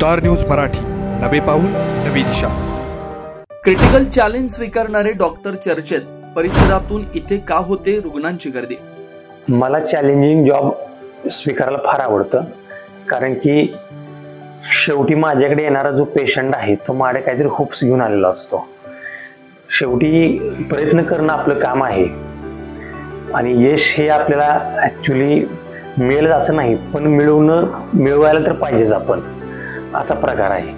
Star news Marathi, नवे पाऊल नवी दिशा। क्रिटिकल चॅलेंज स्वीकारणारे डॉक्टर चर्चेत, परिसरातून इथे का होते रुग्णांची गर्दी? मला चॅलेंजिंग जॉब स्वीकारायला फार आवडतं, कारण की शेवटी माझ्याकडे येणारा जो पेशंट आहे तो माझ्याकडे काहीतरी होप्स घेऊन आलेला असतो। शेवटी प्रयत्न करणं आपलं काम आहे आणि यश हे आपल्याला ऍक्च्युली मिळेल असं नाही, पण मिळवायला तर पाहिजेच आपण, असा प्रकार आहे।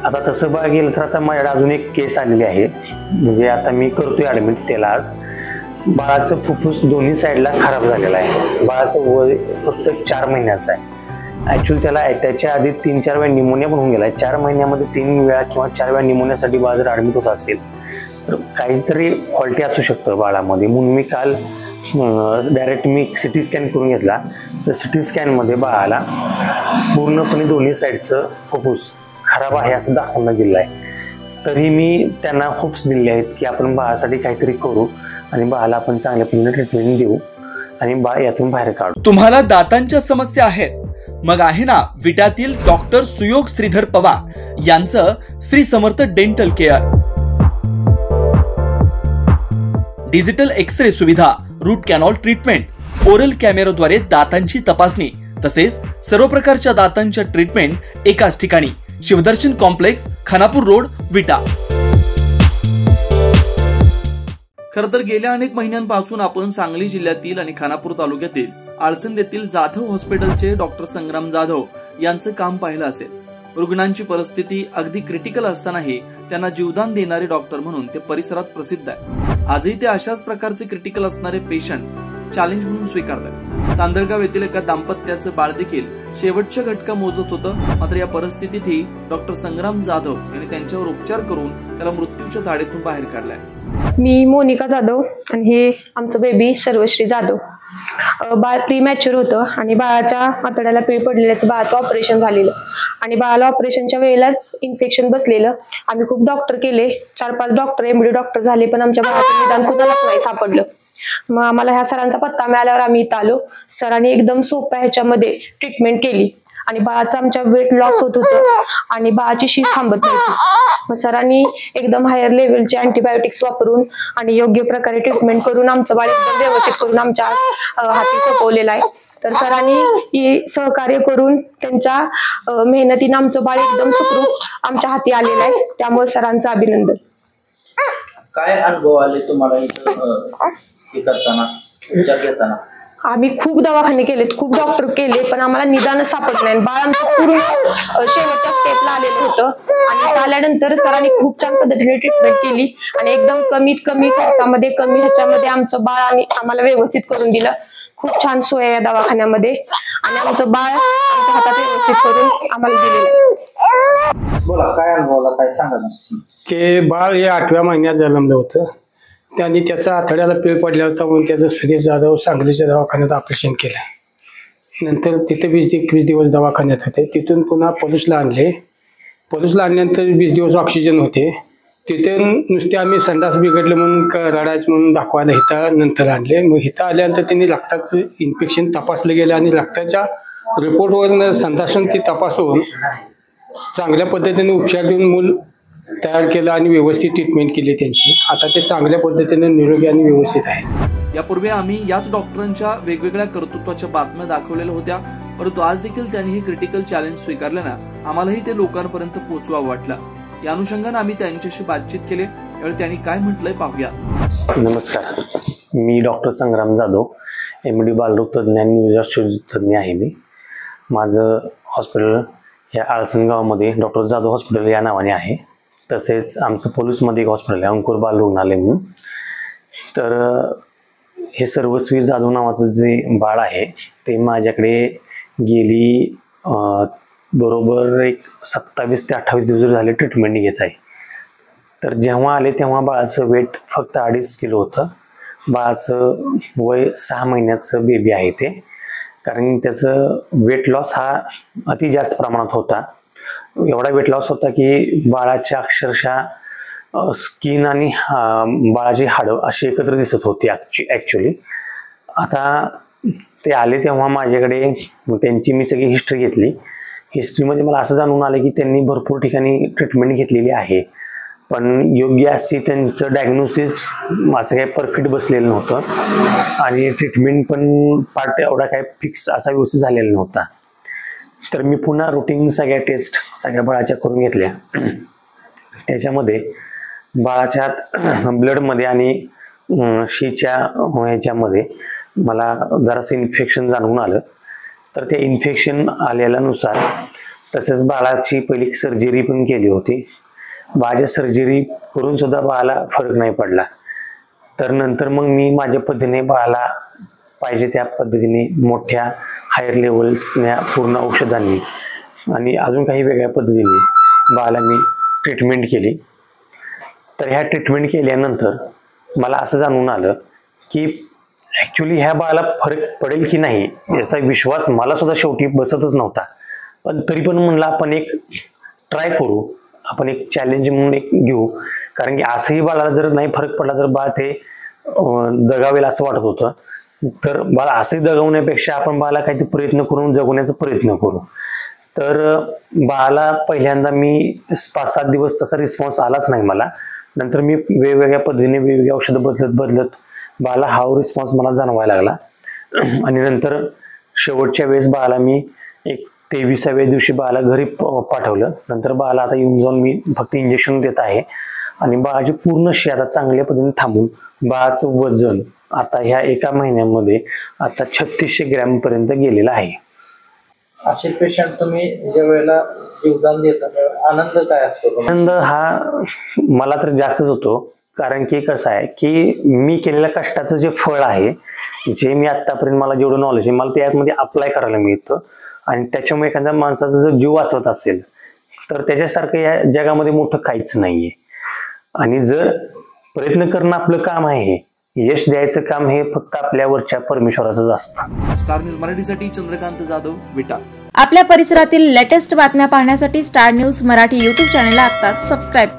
आता तसं बघा गेलं तर आता माझ्याकडे अजून एक केस आलेली आहे, म्हणजे आता मी करतोय ऍडमिट त्याला। आज बाळाचं फुफ्फुस दोन्ही साईडला खराब झालेलं आहे। बाळाचं वय फक्त 4 महिन्याचं आहे। ऍक्च्युअली त्याच्या आधी 3-4 वेळा निमोनिया पण होऊन गेलाय। 4 महिन्यामध्ये 3 वेळा किंवा 4 वेळा निमोनियासाठी बाळ जर ऍडमिट होत असेल तर काहीतरी फॉल्टी असू शकतं बाळामध्ये। म्हणून मी काल डायरेक्ट मी सिटी स्कॅन करून घेतला, तर सिटी स्कॅन मध्ये बाळाला पूर्णपणे दोन्ही साईडचं फुफ्फुस खराब आहे असं दाखवण्यात दिलं आहे। तरी मी त्यांना होप्स दिले आहेत की आपण बाळासाठी काहीतरी करू आणि बाळाला आपण चांगल्या पद्धतीने ट्रीटमेंट देऊ आणि बाळ यातून बाहेर काढू। तुम्हाला दातांच्या समस्या आहेत? मग आहे ना विट्यातील डॉक्टर सुयोग श्रीधर पवार यांचं Shri Samarth dental care. Digital x ray सुविधा, रूट कॅनॉल ट्रीटमेंट, ओरल कॅमेराद्वारे दातांची तपासणी तसेच सर्व प्रकारच्या दातांच्या ट्रीटमेंट एकाच ठिकाणी। शिवदर्शन कॉम्प्लेक्स, खानापूर रोड, विटा। खरं तर गेल्या अनेक महिन्यांपासून आपण सांगली जिल्ह्यातील आणि खानापूर तालुक्यातील आळसंद येथील जाधव हॉस्पिटलचे डॉक्टर संग्राम जाधव यांचं काम पाहिलं असेल। रुग्णांची परिस्थिती अगदी क्रिटिकल असतानाही त्यांना जीवदान देणारे डॉक्टर म्हणून ते परिसरात प्रसिद्ध आहे। आजही ते अशाच प्रकारचे क्रिटिकल असणारे पेशंट चॅलेंज म्हणून स्वीकारतात। तांदळगाव येथील एका दाम्पत्याचं बाळ देखील शेवटच्या घटका मोजत होतं, मात्र या परिस्थितीतही डॉक्टर संग्राम जाधव यांनी त्यांच्यावर उपचार करून त्याला मृत्यूच्या धाडेतून बाहेर काढलाय। मी मोनिका जाधव आणि हे आमचं बेबी सर्वश्री जाधव। बाळ प्रीमॅच्युअर होतं आणि बाळाच्या आतड्याला पीळ पडलेल्याचं बाळाचं ऑपरेशन झालेलं आणि बाळाला ऑपरेशनच्या वेळेलाच इन्फेक्शन बसलेलं। आम्ही खूप डॉक्टर केले, 4-5 डॉक्टर एमडी डॉक्टर झाले, पण आमच्या बाळाचं निदान कुणालाच नाही सापडलं। मग आम्हाला ह्या सरांचा पत्ता मिळाल्यावर आम्ही इथं आलो। सरांनी एकदम सोप्या ह्याच्यामध्ये ट्रीटमेंट केली आणि बाळाचं आमच्या वेट लॉस होत होतं आणि बाळाची शीस थांबत नव्हती। मग सरांनी एकदम हायर लेवलचे अँटीबायोटिक्स वापरून आणि योग्य प्रकारे ट्रीटमेंट करून आमचं बाळ एकदम व्यवस्थित करून आमच्या हाती सोपवलेलं आहे। तर सरांनी सहकार्य करून त्यांच्या मेहनतीने आमचं बाळ एकदम सुखरूप आमच्या हाती आलेलं आहे, त्यामुळे सरांचं अभिनंदन। काय अनुभव आले तुम्हाला हे करताना, उपचार घेताना? आम्ही खूप दवाखाने केलेत, खूप डॉक्टर केले, पण आम्हाला निदानच सापडत नाही। बाळ आमचं पूर्ण शेवटच्या स्टेपला आलेलं होतं आणि आल्यानंतर सरांनी खूप छान पद्धतीने ट्रीटमेंट केली आणि एकदम कमीत कमी खर्चामध्ये, कमी ह्याच्यामध्ये आमचं बाळ आणि आम्हाला व्यवस्थित करून दिलं। खूप छान सोय आहे या दवाखान्यामध्ये आणि आमचं बाळ आमच्या हातात व्यवस्थित करून आम्हाला दिलेलं। बोला, काय अनुभवला, काय सांगा ना? ते बाळ हे 8व्या महिन्यात जन्मलं होतं, त्यांनी त्याचा आतड्याला पीळ पडला होता म्हणून त्याचं सुरेश जाधव सांगलीच्या दवाखान्यात ऑपरेशन केलं। नंतर तिथे 20-21 दिवस दवाखान्यात होते। तिथून पुन्हा पलूसला आणले। पलूसला आणल्यानंतर 20 दिवस ऑक्सिजन होते। तिथे नुसते आम्ही संडास बिघडले म्हणून रडायचं म्हणून दाखवायला इथं नंतर आणले। मग इथं आल्यानंतर त्यांनी रक्ताचं इन्फेक्शन तपासलं गेलं आणि रक्ताच्या रिपोर्टवरून संडासून ती तपासून चांगल्या पद्धतीने उपचार देऊन मूल तयार केलं आणि व्यवस्थित ट्रीटमेंट केली त्यांची। आता ते चांगल्या पद्धतीने निरोगी आणि व्यवस्थित आहे। यापूर्वी आम्ही याच डॉक्टरांच्या वेगवेगळ्या कर्तृत्वाच्या बातम्या दाखवलेल्या होत्या, परंतु आज देखील त्यांनी हे क्रिटिकल चॅलेंज स्वीकारल्यानं आम्हालाही ते लोकांपर्यंत पोहोचवावं वाटलं। या अनुषंगाने आम्ही त्यांच्याशी बातचीत केली, यावेळी त्यांनी काय म्हटलंय पाहूया। नमस्कार, मी डॉक्टर संग्राम जाधव, एमडी बालरोग तज्ञ आणि न्यूरोलॉजी तज्ञ आहे। मी माझं हॉस्पिटल या आळसंद गावामध्ये डॉक्टर जाधव हॉस्पिटल या नावाने आहे। तसेच आमचं पोलीसमध्ये एक हॉस्पिटल आहे, अंकुर बाल रुग्णालय म्हणून। तर हे सर्वस्वी जाधव नावाचं जे बाळ आहे ते माझ्याकडे गेली बरोबर एक 27 ते 28 दिवस झाले ट्रीटमेंट घेत आहे। तर जेव्हा आले तेव्हा बाळाचं वेट फक्त 2.5 किलो होतं। बाळाचं वय 6 महिन्याचं बेबी आहे ते, कारण त्याचं वेट लॉस हा अति जास्त प्रमाणात होता। एवढा वेट लॉस होता की बाळाच्या अक्षरशः स्किन आणि बाळाची हाडं अशी एकत्र दिसत होती ऍक्च्युली। आता ते आले तेव्हा माझ्याकडे त्यांची मी सगळी हिस्ट्री घेतली हिस्ट्रीमध्ये मला असं जाणून आलं की त्यांनी भरपूर ठिकाणी ट्रीटमेंट घेतलेली आहे, पण योग्य अशी त्यांचं डायग्नोसिस असं काही परफेक्ट बसलेलं नव्हतं आणि ट्रीटमेंट पण पार्ट एवढा काय फिक्स असा व्यवस्थित झालेला नव्हता. तर मी पुन्हा रुटीन सगळ्या टेस्ट सगळ्या बाळाच्या करून घेतल्या. त्याच्यामध्ये बाळाच्या ब्लडमध्ये आणि शीच्या ह्याच्यामध्ये मला जरासं इन्फेक्शन जाणवून आलं. तर ते इन्फेक्शन आलेल्यानुसार तसेच बाळाची पहिली सर्जरी पण केली होती. बाळाच्या सर्जरी करून सुद्धा बाळाला फरक नाही पडला. तर नंतर मग मी माझ्या पद्धतीने बाळाला पाहिजे त्या पद्धतीने मोठ्या हायर लेवल्सच्या पूर्ण औषधांनी आणि अजून काही वेगळ्या पद्धतीने बाळाला मी ट्रीटमेंट केली. तर ह्या ट्रीटमेंट केल्यानंतर मला असं जाणून आलं की ॲक्च्युली ह्या बाळाला फरक पडेल की नाही याचा विश्वास मला सुद्धा शेवटी बसतच नव्हता. पण तरी पण म्हणलं आपण एक ट्राय करू, आपण एक चॅलेंज म्हणून एक घेऊ, कारण की असंही बाळाला जर नाही फरक पडला तर बाळ ते दगावेल असं वाटत होतं. तर बाळ असंही दगावण्यापेक्षा आपण बाळाला काहीतरी प्रयत्न करून जगवण्याचा प्रयत्न करू. तर बाळाला पहिल्यांदा मी 5-7 दिवस तसा रिस्पॉन्स आलाच नाही मला. नंतर मी वेगवेगळ्या पद्धतीने वेगवेगळी औषधं बदलत बाळाला हा रिस्पॉन्स मला जाणवायला लागला. आणि नंतर शेवटच्या वेळेस बाळाला मी एक 23व्या दिवशी बाळाला घरी पाठवलं. नंतर बाळाला आता येऊन जाऊन मी फक्त इंजेक्शन देत आहे आणि बाळाची पूर्ण आता चांगल्या पद्धतीने थांबून बाळाचं वजन आता ह्या एका महिन्यामध्ये आता 3600 ग्रॅम पर्यंत गेलेलं आहे. असे पेशंट तुम्ही ज्या वेळेला जीवदान देता आनंद काय असतो? आनंद हा मला तर जास्तच होतो, कारण की कसं आहे की मी केलेल्या कष्टाचं जे फळ आहे, जे मी आतापर्यंत मला जेवढं नॉलेज आहे मला त्यामध्ये अप्लाय करायला मिळतं आणि त्याच्यामुळे एखाद्या माणसाचा जर जीव वाचवत असेल तर त्याच्यासारखं या जगामध्ये मोठं काहीच नाहीये. आणि जर प्रयत्न करणं आपलं काम आहे, यश द्यायचं काम हे फक्त आपल्यावरच्या परमेश्वराचंच असतं. स्टार न्यूज मराठीसाठी चंद्रकांत जाधव, विटा. आपल्या परिसरातील लेटेस्ट बातम्या पाहण्यासाठी स्टार न्यूज मराठी YouTube चॅनलला आत्ताच सबस्क्राईब करा.